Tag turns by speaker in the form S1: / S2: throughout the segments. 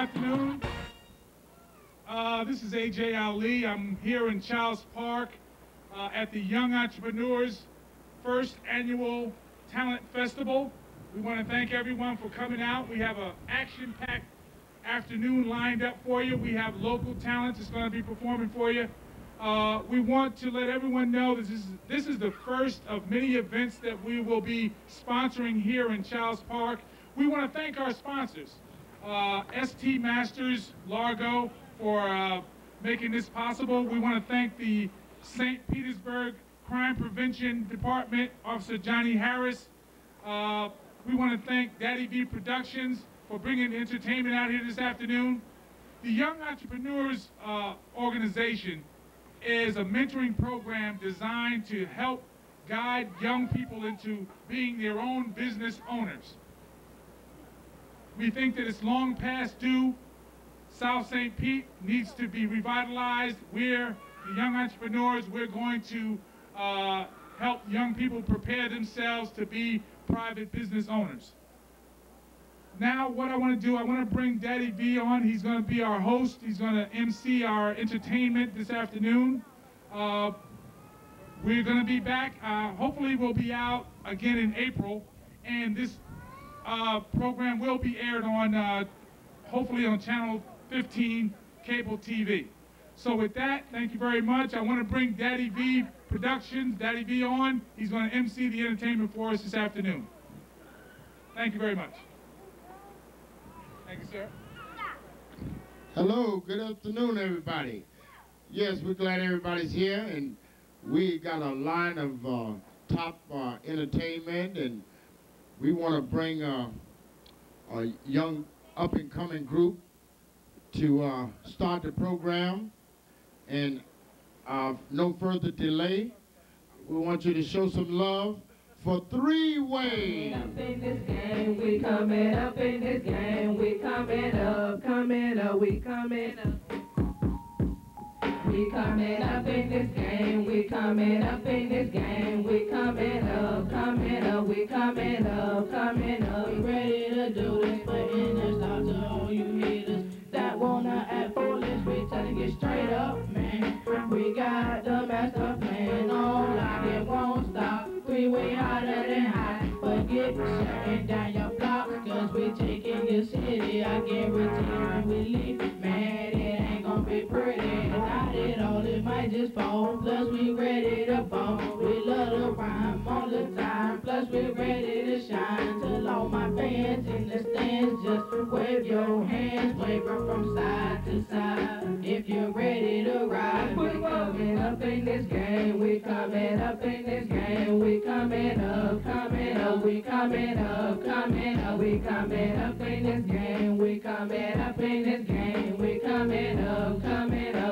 S1: afternoon. This is AJ Ali. I'm here in Charles Park at the Young Entrepreneurs First Annual Talent Festival. We want to thank everyone for coming out. We have an action-packed afternoon lined up for you. We have local talents that's going to be performing for you. We want to let everyone know this is the first of many events that we will be sponsoring here in Charles Park. We want to thank our sponsors, ST Masters, Largo, for making this possible. We want to thank the St. Petersburg Crime Prevention Department, Officer Johnny Harris. We want to thank Daddy V Productions for bringing entertainment out here this afternoon. The Young Entrepreneurs Organization is a mentoring program designed to help guide young people into being their own business owners. We think that it's long past due. South St. Pete needs to be revitalized. We're the young entrepreneurs. We're going to help young people prepare themselves to be private business owners. Now what I want to do, I want to bring Daddy V on. He's going to be our host. He's going to MC our entertainment this afternoon. We're going to be back. Hopefully we'll be out again in April. And this program will be aired on, hopefully on Channel 15 cable TV. So with that, thank you very much. I want to bring Daddy V Productions, Daddy V on. He's going to MC the entertainment for us this afternoon. Thank you very much. Thank you, sir.
S2: Hello, good afternoon, everybody. Yes, we're glad everybody's here, and we got a line of top entertainment, and we want to bring a young up-and-coming group to start the program. And no further delay, we want you to show some love for Three Way.
S3: Up in this game, we coming up in this game, we coming up, we coming up. We coming up in this game, we coming up in this game, we coming up, we coming up. We ready to do this, putting this out to all you haters that wanna act foolish. We telling you straight up, man. We got the master plan, all out it won't stop. Three-way hotter than hot, forget shutting down your block, cause we taking your city. I guarantee we leave, man, it ain't gonna be pretty. Not at all, it might just fall. Plus we ready to bump, we love to rhyme all the time. Plus we ready to shine. Till all my fans in the stands, just wave your hands, wave them from side to side. If you're ready to ride, we coming up in this game, we coming up in this game, we coming up, we coming up, we coming up in this game, we coming up in this game, we coming up,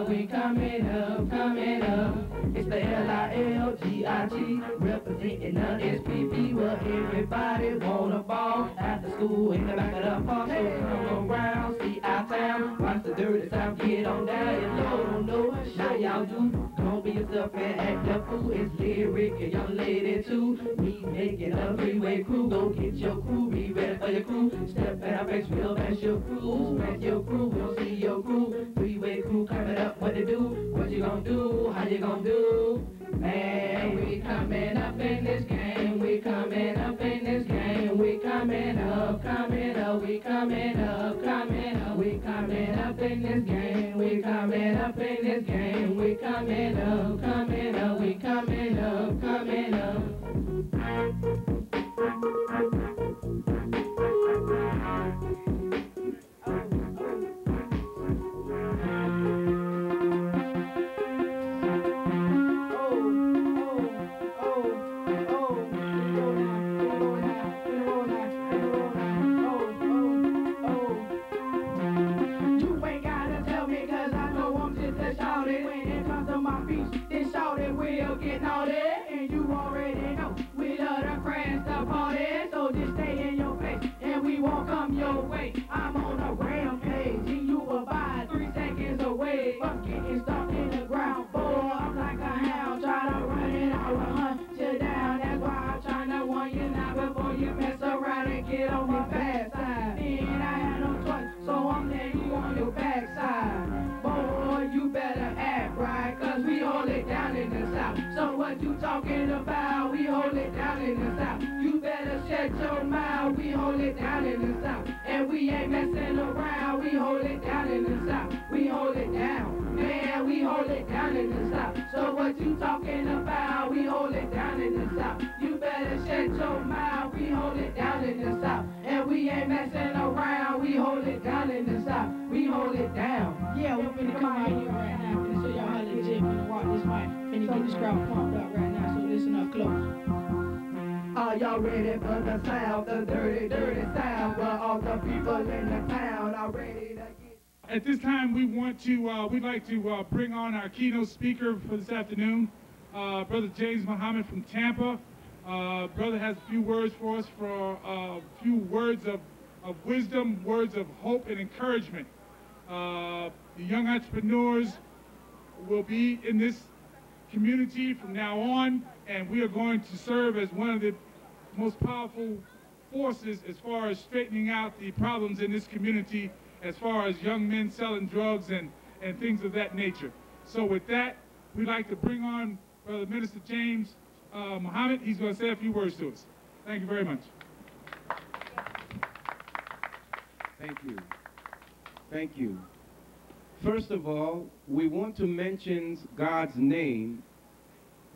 S3: we coming up. It's the L-I-L-G-I-G, representing the SPP, where everybody wanna ball. After school, in the back of the park, so come around, see our town, watch the dirty sound, get on down. And y'all don't know, now y'all do. Don't be yourself and act the fool. It's lyric and young lady too. We making a three-way crew. Go get your crew, be ready for your crew. Step in our face, we'll pass your crew. Smash your crew, we'll see your crew. Three-way crew coming up, what to do? What you gonna do? How you gonna do? Man, we coming up in this game. We coming up in this game. We coming up, we coming up, we coming up in this game. We coming up in this game. We coming up, we coming up. You ain't gotta tell me, cause I know I'm just a shouting. When it comes to my feet, then shout. what you talking about, we hold it down in the South. You better shut your mouth, we hold it down in the South. And we ain't messing around, we hold it down in the South. We hold it down, man, we hold it down in the South. So what you talking about, we hold it down in the South. You better shut your mouth, we hold it down in the South. And we ain't messing around, we hold it down in the South. We hold it down.
S4: Yeah, we're finna come out here right now. Finna show y'all how legit finna rock this mic. Finna get this crowd pumped up right now, so listen up close.
S3: Are y'all ready for the sound, the dirty, dirty sound? Where all the people in the town are ready to get...
S1: At this time, we'd like to bring on our keynote speaker for this afternoon, Brother James Muhammad from Tampa. Brother has a few words for us, for a few words of wisdom, words of hope and encouragement. The young entrepreneurs will be in this community from now on, and we are going to serve as one of the most powerful forces as far as straightening out the problems in this community as far as young men selling drugs and things of that nature. So with that, we'd like to bring on Brother Minister James Muhammad. He's going to say a few words to us. Thank you very much.
S5: Thank you. Thank you. First of all, we want to mention God's name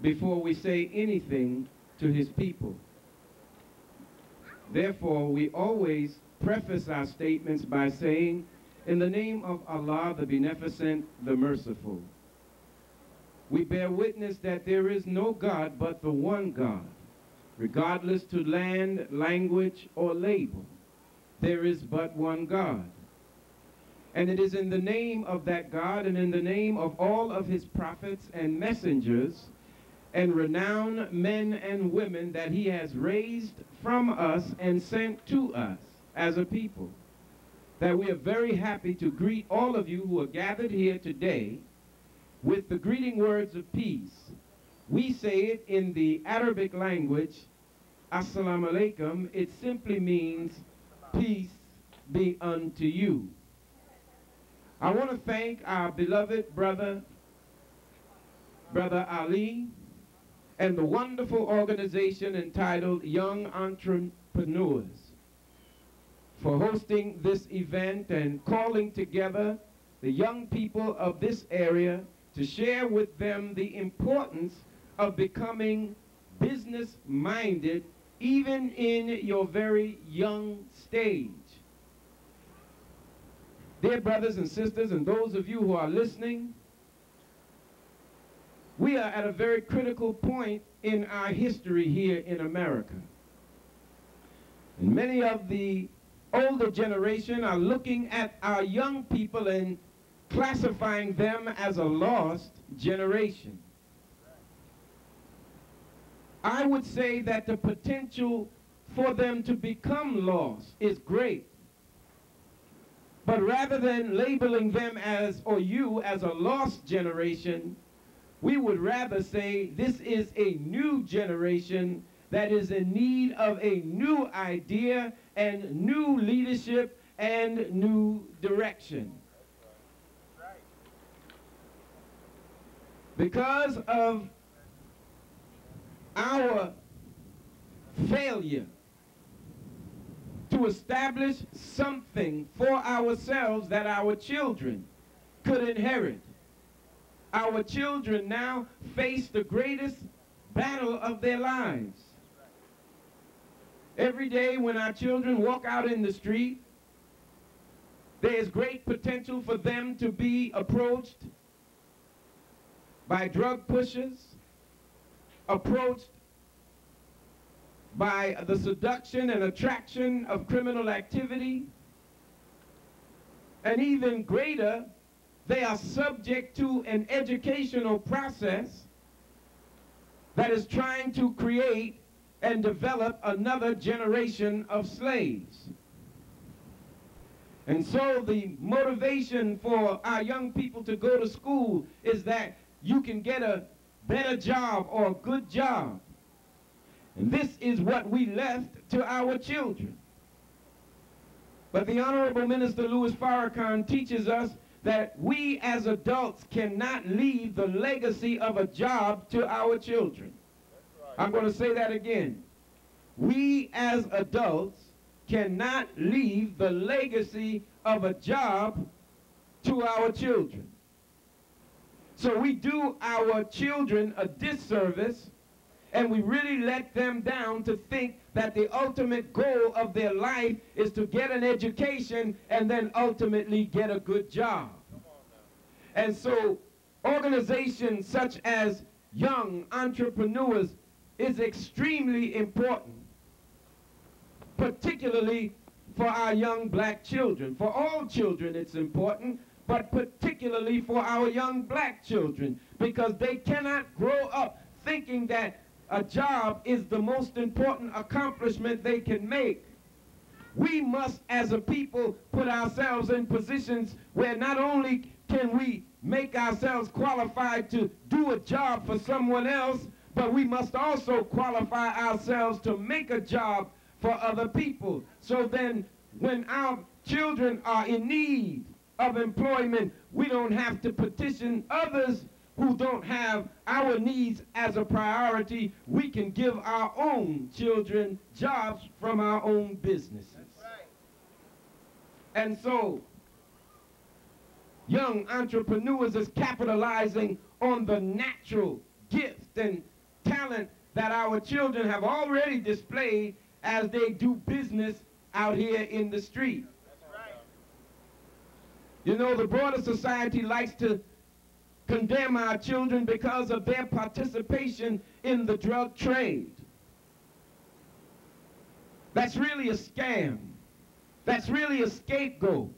S5: before we say anything to his people. Therefore, we always preface our statements by saying, in the name of Allah, the Beneficent, the Merciful. We bear witness that there is no God but the one God, regardless to land, language, or label. There is but one God. And it is in the name of that God and in the name of all of his prophets and messengers and renowned men and women that he has raised from us and sent to us as a people, that we are very happy to greet all of you who are gathered here today with the greeting words of peace. We say it in the Arabic language, Assalamu alaikum. It simply means peace be unto you. I want to thank our beloved brother Ali, and the wonderful organization entitled Young Entrepreneurs for hosting this event and calling together the young people of this area to share with them the importance of becoming business-minded even in your very young stage. Dear brothers and sisters, and those of you who are listening, we are at a very critical point in our history here in America. And many of the older generation are looking at our young people and classifying them as a lost generation. I would say that the potential for them to become lost is great. But rather than labeling them as, or you as a lost generation, we would rather say this is a new generation that is in need of a new idea and new leadership and new direction. Because of our failure to establish something for ourselves that our children could inherit, our children now face the greatest battle of their lives. Every day when our children walk out in the street, there is great potential for them to be approached by drug pushers, approached by the seduction and attraction of criminal activity, and even greater, they are subject to an educational process that is trying to create and develop another generation of slaves. And so the motivation for our young people to go to school is that you can get a better job or a good job. And this is what we left to our children. But the Honorable Minister Louis Farrakhan teaches us that we as adults cannot leave the legacy of a job to our children. I'm going to say that again. We as adults cannot leave the legacy of a job to our children. So we do our children a disservice, and we really let them down to think that the ultimate goal of their life is to get an education and then ultimately get a good job. And so organizations such as Young Entrepreneurs is extremely important, particularly for our young black children. For all children it's important, but particularly for our young black children, because they cannot grow up thinking that a job is the most important accomplishment they can make. We must, as a people, put ourselves in positions where not only can we make ourselves qualified to do a job for someone else, but we must also qualify ourselves to make a job for other people. So then when our children are in need of employment, we don't have to petition others who don't have our needs as a priority. We can give our own children jobs from our own businesses. That's right. And so Young Entrepreneurs is capitalizing on the natural gift and talent that our children have already displayed as they do business out here in the street. That's right. You know, the broader society likes to condemn our children because of their participation in the drug trade. That's really a scam. That's really a scapegoat.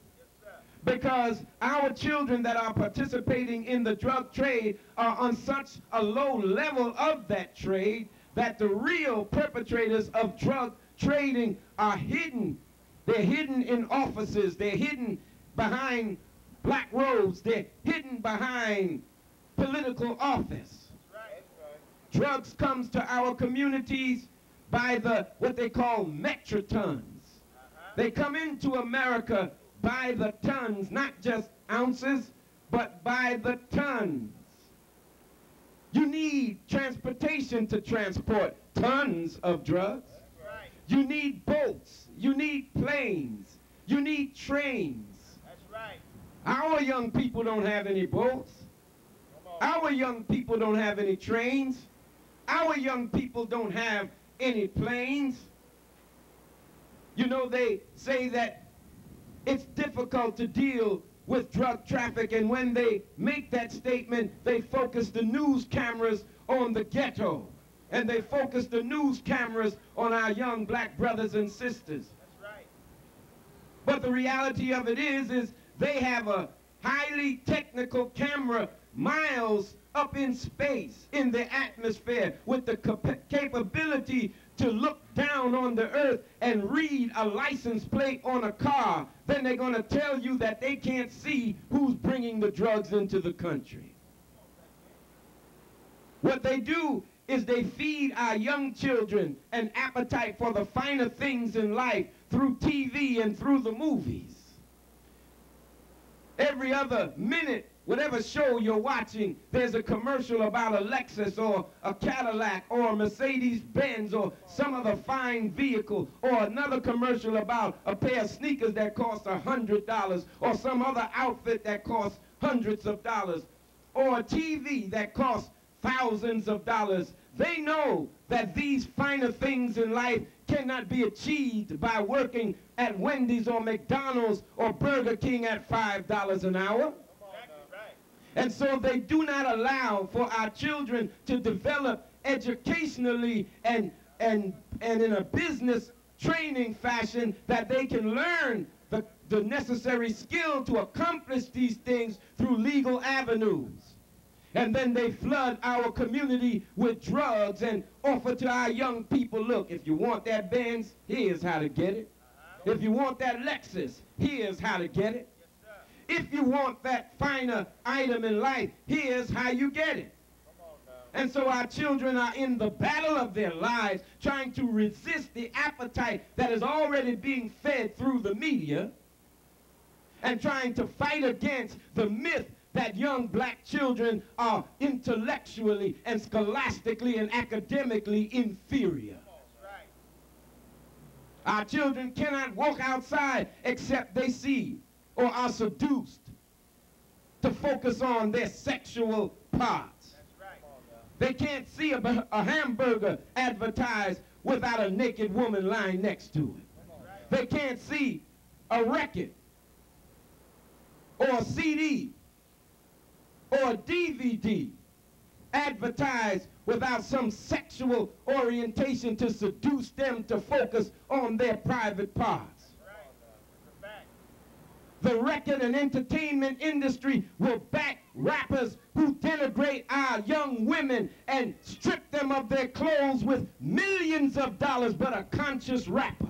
S5: Because our children that are participating in the drug trade are on such a low level of that trade that the real perpetrators of drug trading are hidden. They're hidden in offices. They're hidden behind black robes. They're hidden behind political office. Right. Drugs comes to our communities by what they call metrotons. They come into America by the tons, not just ounces, but by the tons. You need transportation to transport tons of drugs. Right. You need boats. You need planes. You need trains. That's right. Our young people don't have any boats. Our young people don't have any trains. Our young people don't have any planes. You know, they say that it's difficult to deal with drug traffic, and when they make that statement, they focus the news cameras on the ghetto, and they focus the news cameras on our young black brothers and sisters. That's right. But the reality of it is they have a highly technical camera miles up in space, in the atmosphere, with the capability to look down on the earth and read a license plate on a car. Then they're going to tell you that they can't see who's bringing the drugs into the country. What they do is they feed our young children an appetite for the finer things in life through TV and through the movies. Every other minute, whatever show you're watching, there's a commercial about a Lexus or a Cadillac or a Mercedes-Benz or some other fine vehicle, or another commercial about a pair of sneakers that cost $100, or some other outfit that costs hundreds of dollars, or a TV that costs thousands of dollars. They know that these finer things in life cannot be achieved by working at Wendy's or McDonald's or Burger King at $5 an hour. And so they do not allow for our children to develop educationally and in a business training fashion that they can learn the necessary skill to accomplish these things through legal avenues. And then they flood our community with drugs and offer to our young people, look, if you want that Benz, here's how to get it. If you want that Lexus, here's how to get it. If you want that finer item in life, here's how you get it. And so our children are in the battle of their lives trying to resist the appetite that is already being fed through the media. and trying to fight against the myth that young black children are intellectually and scholastically and academically inferior. Our children cannot walk outside except they see or are seduced to focus on their sexual parts. They can't see a hamburger advertised without a naked woman lying next to it. They can't see a record or a CD or a DVD advertised without some sexual orientation to seduce them to focus on their private parts. The record and entertainment industry will back rappers who denigrate our young women and strip them of their clothes with millions of dollars, but a conscious rapper.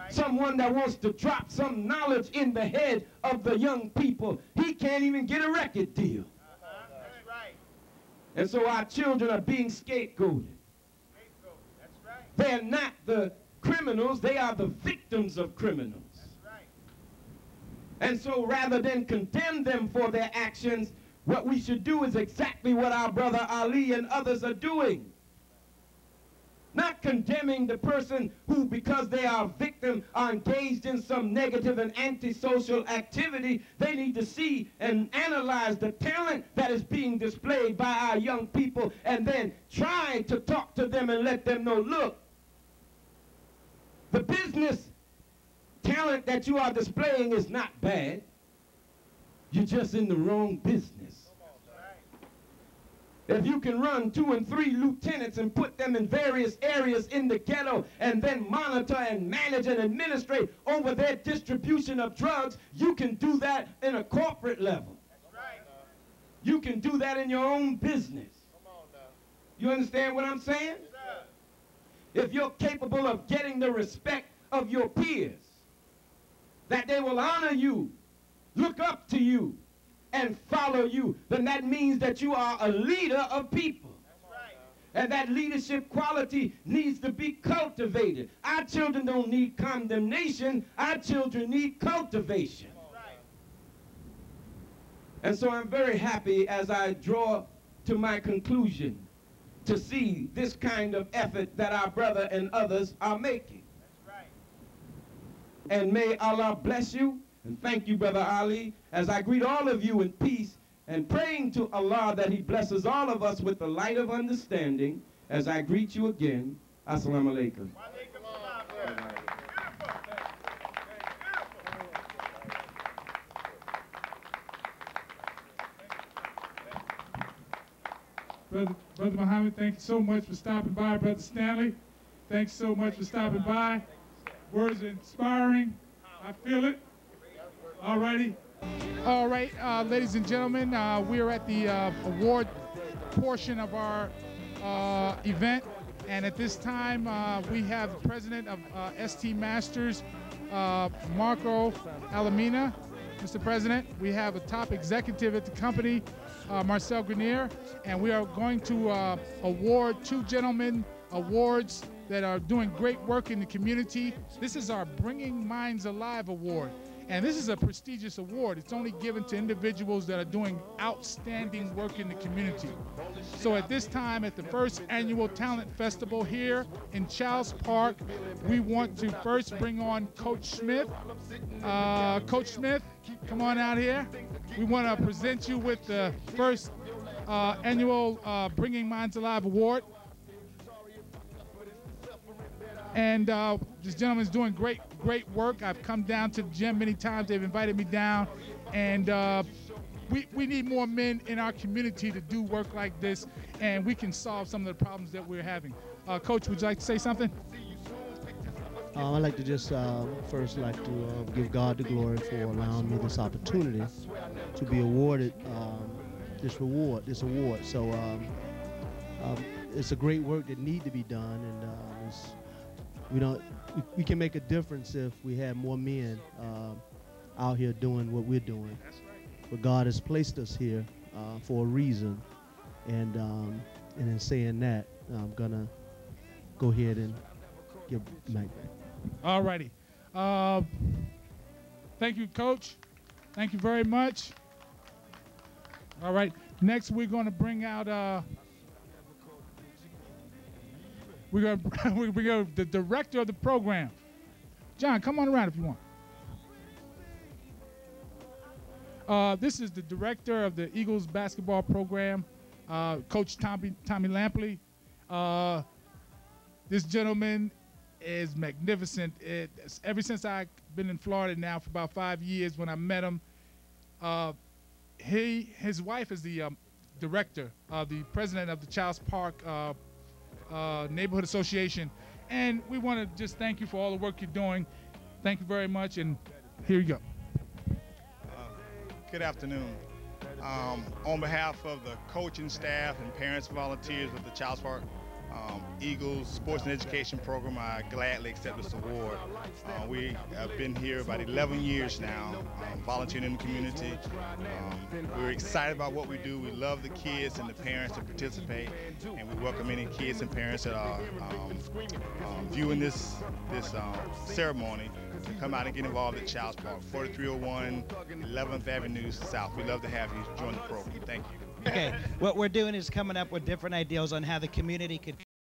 S5: Someone that wants to drop some knowledge in the head of the young people, he can't even get a record deal. And so our children are being scapegoated. They're not the criminals, they are the victims of criminals. And so rather than condemn them for their actions, what we should do is exactly what our brother Ali and others are doing. Not condemning the person who, because they are a victim, are engaged in some negative and antisocial activity. They need to see and analyze the talent that is being displayed by our young people and then try to talk to them and let them know, look, the business talent that you are displaying is not bad. You're just in the wrong business. If you can run 2 and 3 lieutenants and put them in various areas in the ghetto and then monitor and manage and administrate over their distribution of drugs, you can do that in a corporate level. You can do that in your own business. You understand what I'm saying? If you're capable of getting the respect of your peers, that they will honor you, look up to you, and follow you, then that means that you are a leader of people. And that leadership quality needs to be cultivated. Our children don't need condemnation. Our children need cultivation. And so I'm very happy as I draw to my conclusion to see this kind of effort that our brother and others are making. And may Allah bless you, and thank you, Brother Ali, as I greet all of you in peace and praying to Allah that He blesses all of us with the light of understanding. As I greet you again, Assalamu alaikum.
S1: Brother Muhammad, thank you so much for stopping by. Brother Stanley, thanks so much for stopping by. Words are inspiring. I feel it. All righty. All right, ladies and gentlemen, we are at the award portion of our event. And at this time, we have the president of ST Masters, Marco Alamina. Mr. President, we have a top executive at the company, Marcel Grenier, and we are going to award 2 gentlemen awards that are doing great work in the community. This is our Bringing Minds Alive Award. And this is a prestigious award. It's only given to individuals that are doing outstanding work in the community. So at this time, at the first annual Talent Festival here in Charles Park, we want to first bring on Coach Smith. Coach Smith, come on out here. We want to present you with the first annual Bringing Minds Alive Award. And this gentleman's doing great work. I've come down to the gym many times. They've invited me down. And we need more men in our community to do work like this, and we can solve some of the problems that we're having. Coach, would you like to say something?
S6: I'd like to just first give God the glory for allowing me this opportunity to be awarded this award. So it's a great work that need to be done, and we can make a difference if we have more men out here doing what we're doing. But God has placed us here for a reason, and in saying that, I'm gonna go ahead and give Mike back.
S1: All righty. Thank you, Coach. Thank you very much. All right. Next, we're going to bring out we're going the director of the program. John, come on around if you want. This is the director of the Eagles basketball program, Coach Tommy Lampley. This gentleman is magnificent. Ever since I've been in Florida now for about 5 years, when I met him, his wife is the director, the president of the Childs Park Neighborhood Association, and we want to just thank you for all the work you're doing. Thank you very much, and here you go.
S7: Good afternoon. On behalf of the coaching staff and parents and volunteers with the Childs Park Eagles Sports and Education Program, I gladly accept this award. We have been here about 11 years now, volunteering in the community. We're excited about what we do. We love the kids and the parents that participate, and we welcome any kids and parents that are viewing this ceremony to come out and get involved at Childs Park, 4301 11th Avenue South. We'd love to have you join the program. Thank you.
S8: Okay, what we're doing is coming up with different ideas on how the community could